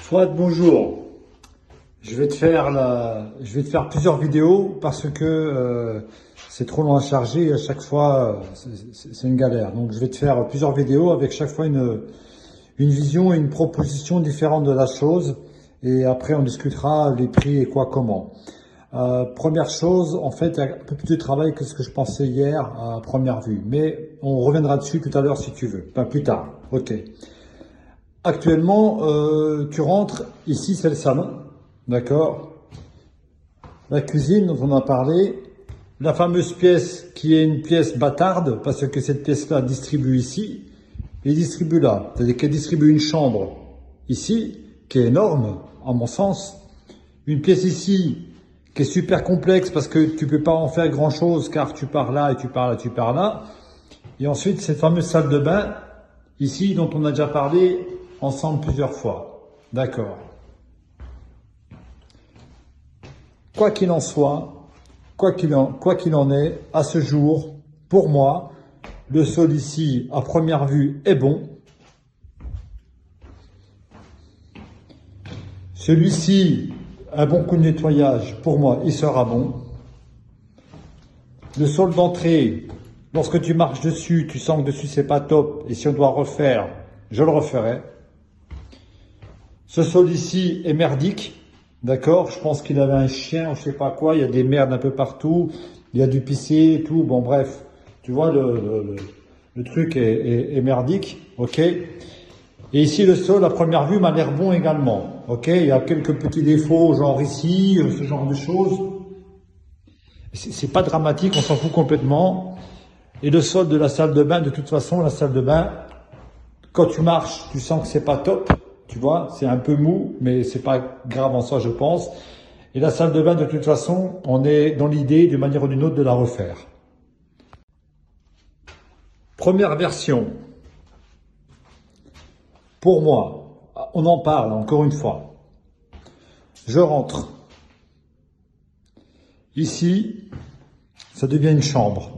Fouad, bonjour. Je vais te faire plusieurs vidéos parce que c'est trop long à charger et à chaque fois c'est une galère. Donc je vais te faire plusieurs vidéos avec chaque fois une vision et une proposition différente de la chose. Et après on discutera les prix et quoi comment. Première chose, en fait, il y a un peu plus de travail que ce que je pensais hier à première vue. Mais on reviendra dessus tout à l'heure si tu veux. Enfin, plus tard. Ok. Actuellement, tu rentres, ici c'est le salon, d'accord? La cuisine dont on a parlé, la fameuse pièce qui est une pièce bâtarde, parce que cette pièce-là distribue ici et distribue là. C'est-à-dire qu'elle distribue une chambre ici, qui est énorme, à mon sens. Une pièce ici, qui est super complexe parce que tu peux pas en faire grand-chose car tu pars là et tu pars là, tu pars là. Et ensuite, cette fameuse salle de bain, ici, dont on a déjà parlé ensemble plusieurs fois. D'accord. Quoi qu'il en soit, quoi qu'il en est, à ce jour, pour moi, le sol ici, à première vue, est bon. Celui-ci, un bon coup de nettoyage, pour moi, il sera bon. Le sol d'entrée, lorsque tu marches dessus, tu sens que dessus c'est pas top, et si on doit refaire, je le referai. Ce sol ici est merdique, d'accord? Je pense qu'il avait un chien ou je sais pas quoi, il y a des merdes un peu partout, il y a du pissé et tout, bon bref, tu vois, le truc est merdique, ok? Et ici le sol à première vue m'a l'air bon également, ok? Il y a quelques petits défauts, genre ici, ce genre de choses. C'est pas dramatique, on s'en fout complètement. Et le sol de la salle de bain, de toute façon, la salle de bain, quand tu marches, tu sens que c'est pas top. Tu vois, c'est un peu mou, mais c'est pas grave en soi, je pense. Et la salle de bain, de toute façon, on est dans l'idée, d'une manière ou d'une autre, de la refaire. Première version. Pour moi, on en parle encore une fois. Je rentre. Ici, ça devient une chambre.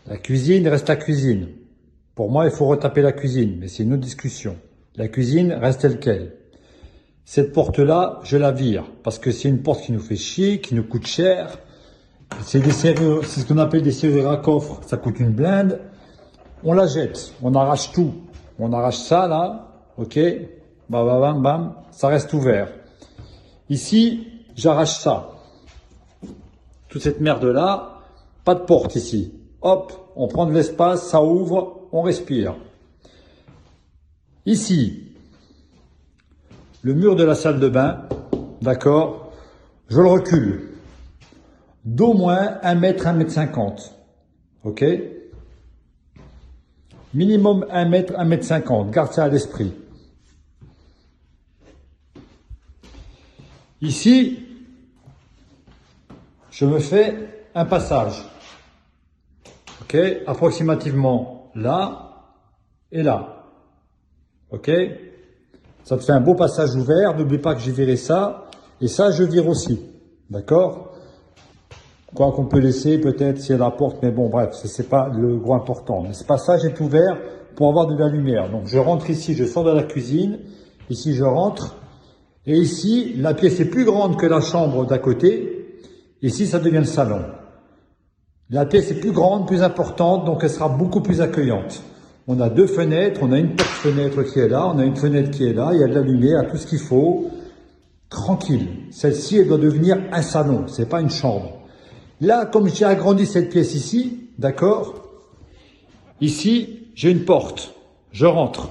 La cuisine reste la cuisine. Pour moi, il faut retaper la cuisine, mais c'est une autre discussion. La cuisine reste telle quelle. Cette porte-là, je la vire, parce que c'est une porte qui nous fait chier, qui nous coûte cher. C'est ce qu'on appelle des serrures à coffre, ça coûte une blinde. On la jette, on arrache tout. On arrache ça là, ok, bam, bam, bam, bam, ça reste ouvert. Ici, j'arrache ça. Toute cette merde-là, pas de porte ici. Hop, on prend de l'espace, ça ouvre, on respire. Ici, le mur de la salle de bain, d'accord, je le recule d'au moins 1 mètre, 1 mètre 50, ok? Minimum 1 mètre, 1 mètre 50, garde ça à l'esprit. Ici, je me fais un passage, ok, approximativement là et là, ok? Ça te fait un beau passage ouvert, n'oublie pas que j'ai viré ça, et ça je vire aussi, d'accord? Quoi qu'on peut laisser peut-être s'il y a la porte, mais bon bref, c'est pas le gros important. Mais ce passage est ouvert pour avoir de la lumière. Donc je rentre ici, je sors de la cuisine, ici je rentre, et ici la pièce est plus grande que la chambre d'à côté, ici ça devient le salon. La pièce est plus grande, plus importante, donc elle sera beaucoup plus accueillante. On a 2 fenêtres, on a une porte-fenêtre qui est là, on a une fenêtre qui est là, il y a de la lumière, tout ce qu'il faut. Tranquille. Celle-ci, elle doit devenir un salon, c'est pas une chambre. Là, comme j'ai agrandi cette pièce ici, d'accord, ici, j'ai une porte. Je rentre.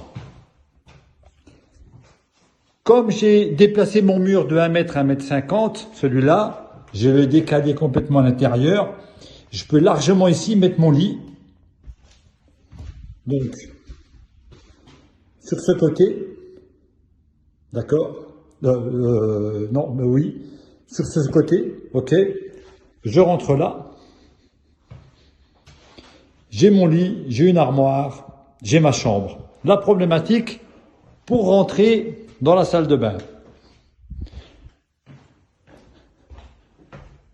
Comme j'ai déplacé mon mur de 1 mètre à 1 mètre 50, celui-là, je l'ai décalé complètement à l'intérieur. Je peux largement ici mettre mon lit. Donc, sur ce côté, d'accord, non, mais oui, sur ce côté, ok, je rentre là, j'ai mon lit, j'ai une armoire, j'ai ma chambre. La problématique, pour rentrer dans la salle de bain,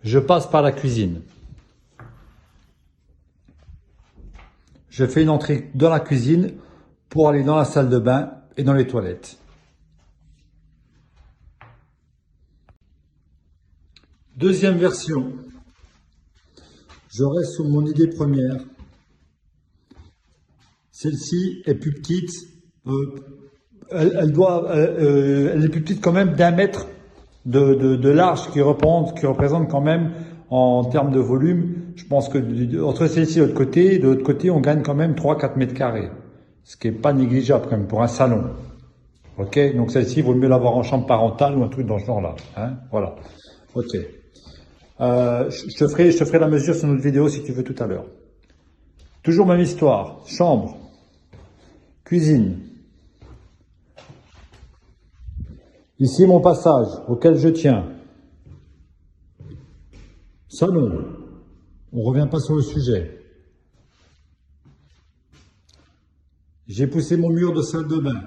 je passe par la cuisine. Je fais une entrée dans la cuisine pour aller dans la salle de bain et dans les toilettes. Deuxième version. Je reste sur mon idée première. Celle-ci est plus petite. Elle est plus petite quand même d'1 mètre de large qui représente quand même en termes de volume. Je pense que entre celle-ci et de l'autre côté, on gagne quand même 3-4 mètres carrés. Ce qui est pas négligeable quand même pour un salon. Ok, donc celle-ci, il vaut mieux l'avoir en chambre parentale ou un truc dans ce genre-là. Hein, voilà. Ok. Je te ferai la mesure sur notre vidéo si tu veux tout à l'heure. Toujours même histoire. Chambre. Cuisine. Ici mon passage auquel je tiens. Salon. On ne revient pas sur le sujet. J'ai poussé mon mur de salle de bain.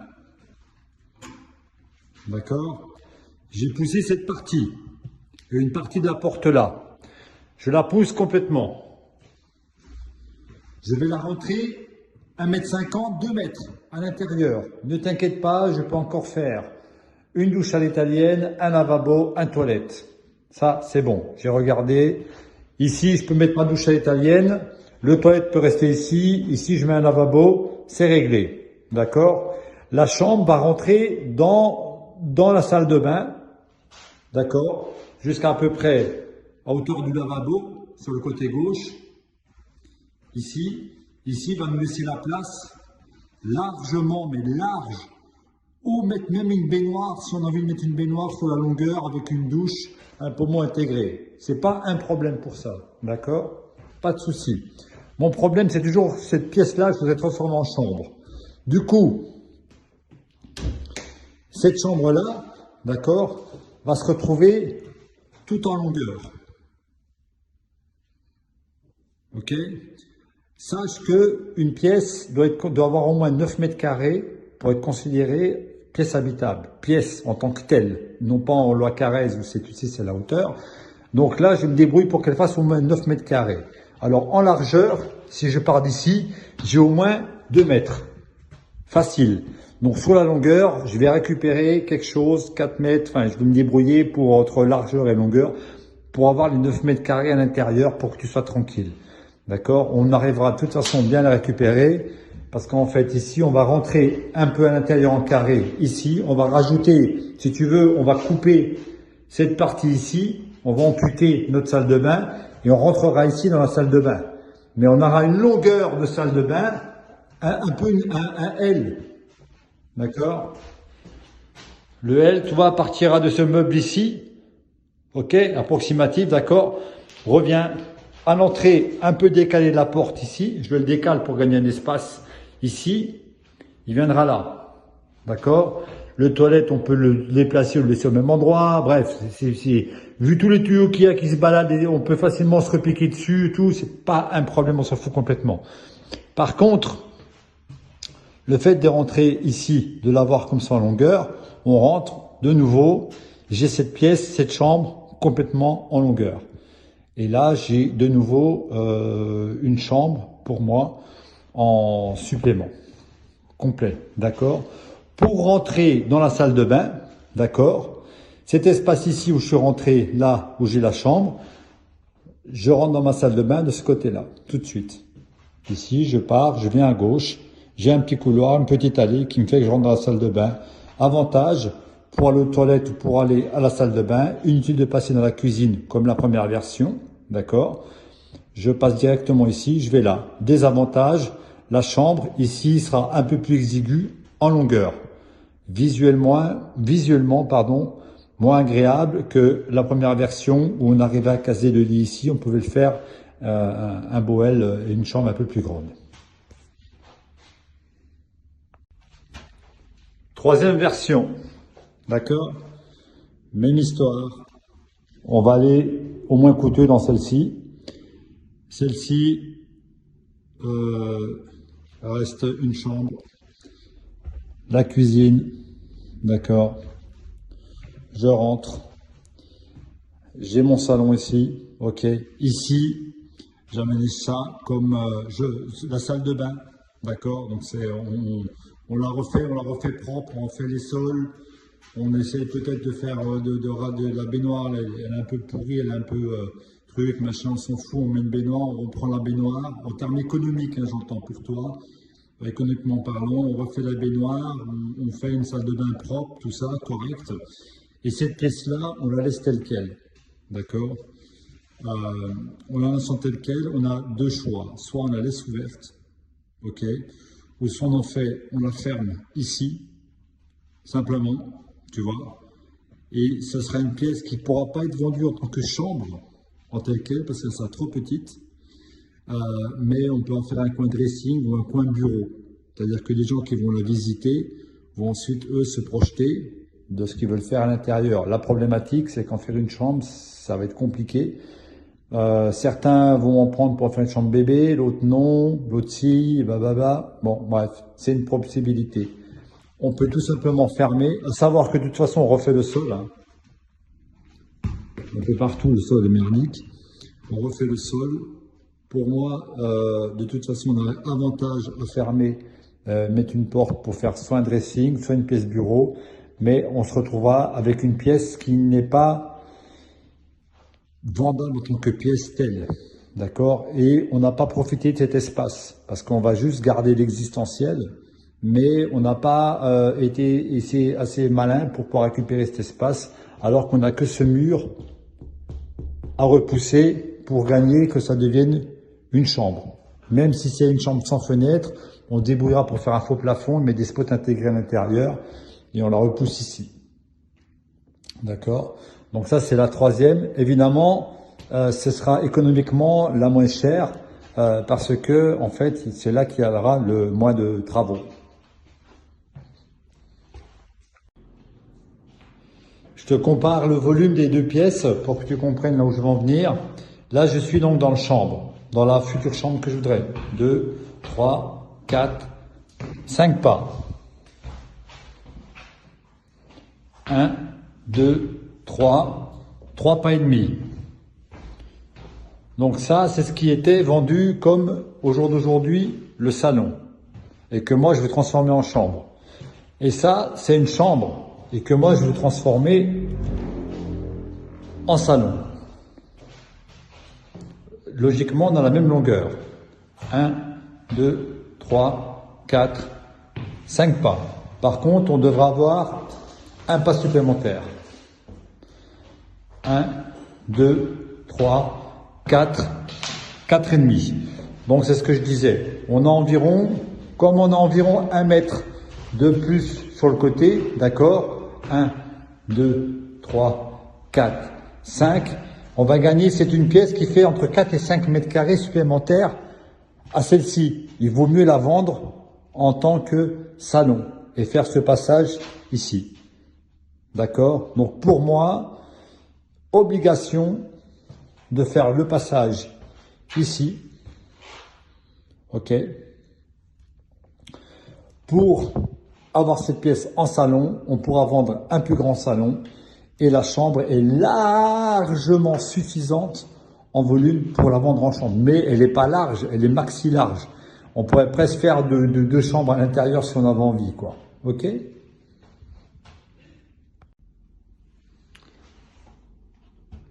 D'accord? J'ai poussé cette partie. Et une partie de la porte là. Je la pousse complètement. Je vais la rentrer 1 mètre 50, 2 mètres à l'intérieur. Ne t'inquiète pas, je peux encore faire une douche à l'italienne, un lavabo, un toilette. Ça, c'est bon. J'ai regardé. Ici, je peux mettre ma douche à l'italienne. Le toilette peut rester ici. Ici, je mets un lavabo. C'est réglé. D'accord? La chambre va rentrer dans la salle de bain. D'accord? Jusqu'à peu près à hauteur du lavabo, sur le côté gauche. Ici, va nous laisser la place largement, mais large, ou mettre même une baignoire, si on a envie de mettre une baignoire sur la longueur avec une douche, un pommeau intégré. C'est pas un problème pour ça, d'accord? Pas de souci. Mon problème, c'est toujours cette pièce-là, je voudrais transformer en chambre. Du coup, cette chambre-là, d'accord, va se retrouver tout en longueur. Ok? Sache qu'une pièce doit avoir au moins 9 mètres carrés pour être considérée pièce habitable. Pièce en tant que telle, non pas en loi Carrez où c'est, tu sais, c'est la hauteur. Donc là, je me débrouille pour qu'elle fasse au moins 9 mètres carrés. Alors en largeur, si je pars d'ici, j'ai au moins 2 mètres. Facile. Donc sur la longueur, je vais récupérer quelque chose, 4 mètres, enfin je vais me débrouiller pour entre largeur et longueur, pour avoir les 9 mètres carrés à l'intérieur pour que tu sois tranquille. D'accord? On arrivera de toute façon bien à récupérer, parce qu'en fait ici on va rentrer un peu à l'intérieur en carré. Ici, on va rajouter, si tu veux, on va couper cette partie ici, on va amputer notre salle de bain et on rentrera ici dans la salle de bain. Mais on aura une longueur de salle de bain, un peu un L. D'accord? Le L, tu vois, partira de ce meuble ici. Ok? Approximatif, d'accord? Revient à l'entrée, un peu décalé de la porte ici. Je le décale pour gagner un espace ici. Il viendra là. D'accord? Le toilette, on peut le déplacer ou le laisser au même endroit. Bref, vu tous les tuyaux qu'il y a qui se baladent, on peut facilement se repiquer dessus et tout. C'est pas un problème, on s'en fout complètement. Par contre, le fait de rentrer ici, de l'avoir comme ça en longueur, on rentre de nouveau. J'ai cette pièce, cette chambre complètement en longueur. Et là, j'ai de nouveau une chambre pour moi en supplément complet, d'accord? Pour rentrer dans la salle de bain, d'accord? Cet espace ici où je suis rentré, là où j'ai la chambre, je rentre dans ma salle de bain de ce côté-là, tout de suite. Ici, je pars, je viens à gauche. J'ai un petit couloir, une petite allée qui me fait que je rentre dans la salle de bain. Avantage, pour aller aux toilettes ou pour aller à la salle de bain, inutile de passer dans la cuisine comme la première version, d'accord? Je passe directement ici, je vais là. Désavantage, la chambre ici sera un peu plus exiguë en longueur. Visuellement, pardon, moins agréable que la première version où on arrivait à caser le lit ici. On pouvait le faire un beau L et une chambre un peu plus grande. Troisième version, d'accord? Même histoire. On va aller au moins coûteux dans celle-ci. Celle-ci reste une chambre. La cuisine, d'accord? Je rentre. J'ai mon salon ici, ok? Ici, j'amène ça comme la salle de bain, d'accord? Donc on la refait propre, on fait les sols, on essaie peut-être de faire de la baignoire, elle est un peu pourrie, elle est un peu truc, machin, on s'en fout, on met une baignoire, on reprend la baignoire, en termes économiques, hein, j'entends pour toi, économiquement parlant, on refait la baignoire, on fait une salle de bain propre, tout ça, correct, et cette pièce-là, on la laisse telle quelle, d'accord? On la laisse telle quelle, on a deux choix, soit on la laisse ouverte, ok? Ou soit on la ferme ici, simplement, tu vois, et ce sera une pièce qui ne pourra pas être vendue en tant que chambre, en telle quelle, parce qu'elle sera trop petite, mais on peut en faire un coin dressing ou un coin bureau. C'est-à-dire que les gens qui vont la visiter vont ensuite, eux, se projeter de ce qu'ils veulent faire à l'intérieur. La problématique, c'est qu'en faire une chambre, ça va être compliqué. Certains vont en prendre pour faire une chambre bébé, l'autre non, l'autre si, bababa. Bon, bref, c'est une possibilité. On peut tout simplement fermer, à savoir que de toute façon, on refait le sol. Hein. Un peu partout, le sol est merdique. On refait le sol. Pour moi, de toute façon, on a avantage à fermer, mettre une porte pour faire soit un dressing, soit une pièce bureau. Mais on se retrouvera avec une pièce qui n'est pas vendable en tant que pièce telle, d'accord? Et on n'a pas profité de cet espace, parce qu'on va juste garder l'existentiel, mais on n'a pas été assez malin pour pouvoir récupérer cet espace, alors qu'on n'a que ce mur à repousser pour gagner que ça devienne une chambre. Même si c'est une chambre sans fenêtre, on débrouillera pour faire un faux plafond, mais des spots intégrés à l'intérieur, et on la repousse ici. D'accord? Donc ça, c'est la troisième. Évidemment, ce sera économiquement la moins chère parce que, en fait, c'est là qu'il y aura le moins de travaux. Je te compare le volume des deux pièces pour que tu comprennes là où je veux en venir. Là, je suis donc dans la chambre, dans la future chambre que je voudrais. 2, 3, 4, 5 pas. 1, 2, 3 pas et demi. Donc ça, c'est ce qui était vendu comme, au jour d'aujourd'hui, le salon. Et que moi, je vais transformer en chambre. Et ça, c'est une chambre. Et que moi, je veux transformer en salon. Logiquement, dans la même longueur. 1, 2, 3, 4, 5 pas. Par contre, on devra avoir un pas supplémentaire. 1, 2, 3, 4, 4 et demi. Donc c'est ce que je disais. On a environ, comme on a environ 1 mètre de plus sur le côté, d'accord? 1, 2, 3, 4, 5. On va gagner, c'est une pièce qui fait entre 4 et 5 mètres carrés supplémentaires à celle-ci. Il vaut mieux la vendre en tant que salon et faire ce passage ici. D'accord? Donc pour moi, obligation de faire le passage ici. Ok? Pour avoir cette pièce en salon, on pourra vendre un plus grand salon et la chambre est largement suffisante en volume pour la vendre en chambre. Mais elle n'est pas large, elle est maxi large. On pourrait presque faire deux chambres à l'intérieur si on avait envie, quoi. Ok?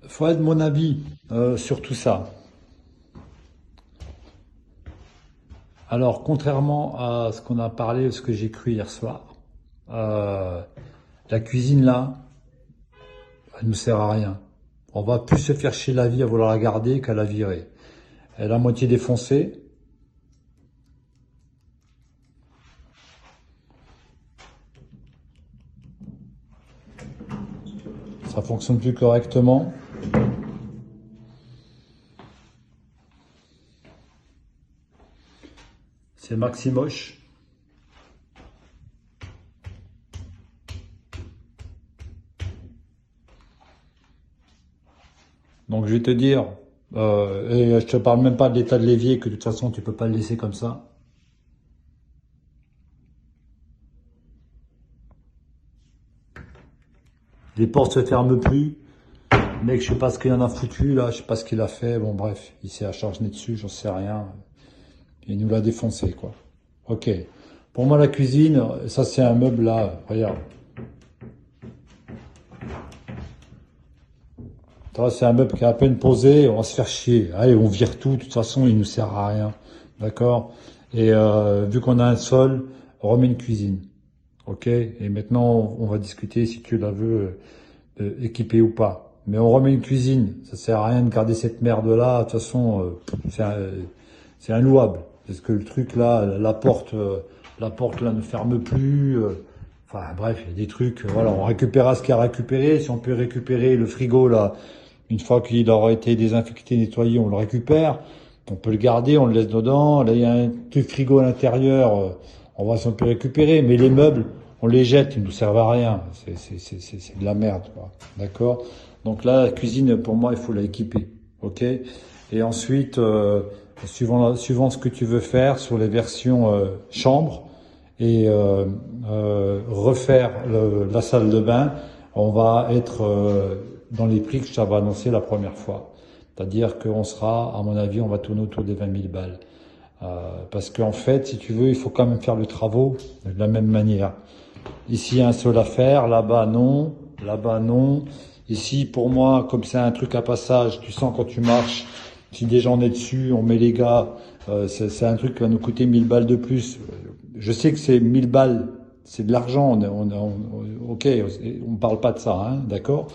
Fouad, mon avis sur tout ça. Alors, contrairement à ce qu'on a parlé, ce que j'ai cru hier soir, la cuisine là, elle ne sert à rien. On va plus se faire chier la vie à vouloir la garder qu'à la virer. Elle est à moitié défoncée. Ça fonctionne plus correctement. C'est maxi moche. Donc je vais te dire, et je te parle même pas de l'état de l'évier, que de toute façon tu peux pas le laisser comme ça. Les portes se ferment plus. Le mec, je sais pas ce qu'il en a foutu là, je sais pas ce qu'il a fait. Bon bref, il s'est acharné dessus, j'en sais rien. Il nous l'a défoncé quoi. Ok. Pour moi la cuisine, ça c'est un meuble là, regarde. C'est un meuble qui est à peine posé, on va se faire chier. Allez, on vire tout, de toute façon, il nous sert à rien. D'accord? Et vu qu'on a un sol, on remet une cuisine. Ok? Et maintenant, on va discuter si tu la veux équipée ou pas. Mais on remet une cuisine. Ça sert à rien de garder cette merde-là. De toute façon, c'est inlouable. Parce que le truc là, la porte là ne ferme plus. Enfin bref, il y a des trucs. Voilà, on récupérera ce qu'il y a à récupérer. Si on peut récupérer le frigo là, une fois qu'il aura été désinfecté, nettoyé, on le récupère. On peut le garder, on le laisse dedans. Là, il y a un truc frigo à l'intérieur. On va si on peut récupérer. Mais les meubles, on les jette, ils ne nous servent à rien. C'est de la merde, quoi. D'accord? Donc là, la cuisine, pour moi, il faut la équiper. Ok? Et ensuite, suivant ce que tu veux faire sur les versions chambre et refaire la salle de bain, on va être dans les prix que je t'avais annoncé la première fois. C'est-à-dire qu'on sera, à mon avis, on va tourner autour des 20 000 balles. Parce qu'en fait, si tu veux, il faut quand même faire le travaux de la même manière. Ici, il y a un sol à faire, là-bas non, là-bas non. Ici, pour moi, comme c'est un truc à passage, tu sens quand tu marches, si déjà on est dessus, on met les gars, c'est un truc qui va nous coûter 1000 balles de plus. Je sais que c'est 1000 balles, c'est de l'argent, ok, on parle pas de ça, hein, d'accord?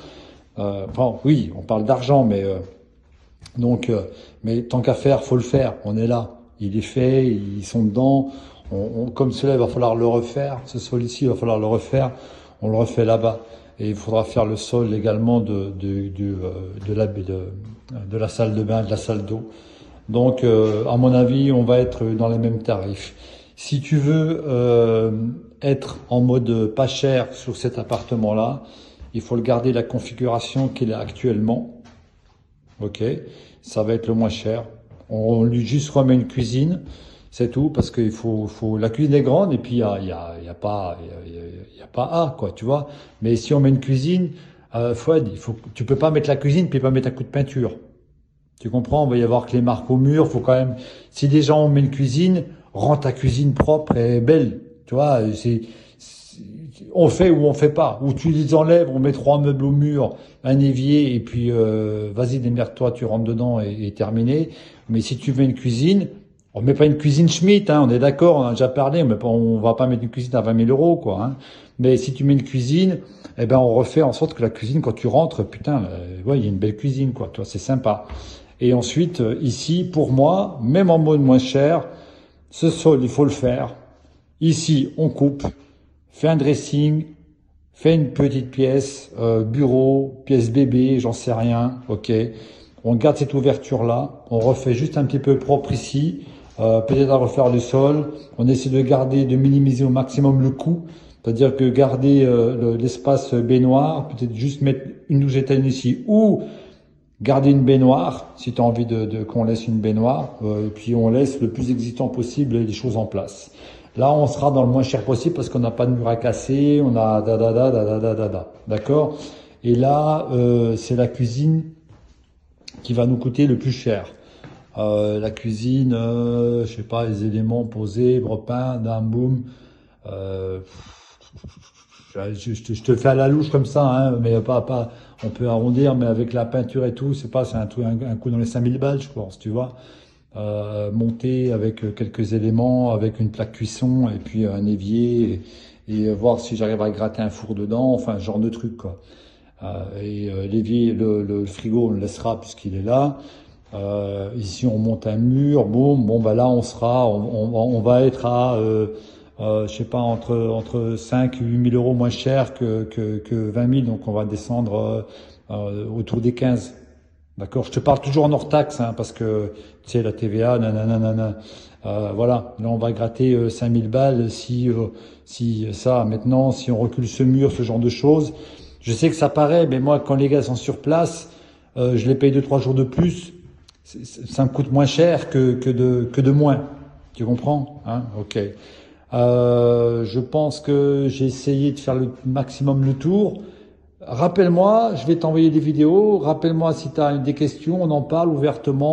Enfin, oui, on parle d'argent, mais mais tant qu'à faire, faut le faire. On est là, il est fait, ils sont dedans. Comme cela, il va falloir le refaire. Ce sol ici, il va falloir le refaire. On le refait là-bas. Et il faudra faire le sol également de la salle de bain, de la salle d'eau. Donc, à mon avis, on va être dans les mêmes tarifs. Si tu veux être en mode pas cher sur cet appartement-là, il faut le garder la configuration qu'il a actuellement. Ok, ça va être le moins cher. On lui juste remet une cuisine, c'est tout, parce qu'il faut, la cuisine est grande et puis il y a pas A, quoi, tu vois. Mais si on met une cuisine, Fouad, tu peux pas mettre la cuisine puis pas mettre un coup de peinture. Tu comprends? On va y avoir que les marques au mur. Faut quand même, si déjà on met une cuisine, rends ta cuisine propre et belle. Tu vois, on fait ou on fait pas. Ou tu les enlèves, on met 3 meubles au mur, un évier, et puis vas-y, démerde-toi, tu rentres dedans et terminé. Mais si tu veux une cuisine, on met pas une cuisine Schmitt, hein, on est d'accord, on a déjà parlé, on va pas mettre une cuisine à 20 000 euros, quoi. Hein. Mais si tu mets une cuisine, eh ben on refait en sorte que la cuisine, quand tu rentres, putain, ouais, il y a une belle cuisine, quoi. Toi, c'est sympa. Et ensuite, ici, pour moi, même en mode moins cher, ce sol, il faut le faire. Ici, on coupe, fait un dressing, fait une petite pièce, bureau, pièce bébé, j'en sais rien, ok. On garde cette ouverture-là, on refait juste un petit peu propre ici, peut-être à refaire le sol. On essaie de garder, de minimiser au maximum le coût, c'est-à-dire que garder l'espace baignoire, peut-être juste mettre une douche étaine ici, ou garder une baignoire, si tu as envie qu'on laisse une baignoire, et puis on laisse le plus existant possible les choses en place. Là, on sera dans le moins cher possible parce qu'on n'a pas de mur à casser, on a d'accord? Et là, c'est la cuisine qui va nous coûter le plus cher. La cuisine, je sais pas, les éléments posés, repeint, d'un boom. Je te fais à la louche comme ça, hein, mais pas, on peut arrondir, mais avec la peinture et tout, c'est un coup dans les 5000 balles, je pense, tu vois. Monter avec quelques éléments, avec une plaque cuisson et puis un évier et voir si j'arrive à gratter un four dedans, enfin, ce genre de truc, quoi. L'évier, le frigo, on le laissera puisqu'il est là. Ici, on monte un mur, boum, bon, bah là, on va être à, je sais pas, entre 5 et 8 000 euros moins cher que 20 000, donc on va descendre autour des 15. D'accord, je te parle toujours en hors taxe, hein, parce que tu sais la TVA, nanana. Voilà, là on va gratter 5000 balles si ça. Maintenant, si on recule ce mur, ce genre de choses, je sais que ça paraît, mais moi quand les gars sont sur place, je les paye 2-3 jours de plus, ça me coûte moins cher que de moins. Tu comprends, hein? Ok. Je pense que j'ai essayé de faire le maximum le tour. Rappelle-moi, je vais t'envoyer des vidéos. Rappelle-moi si tu as des questions, on en parle ouvertement.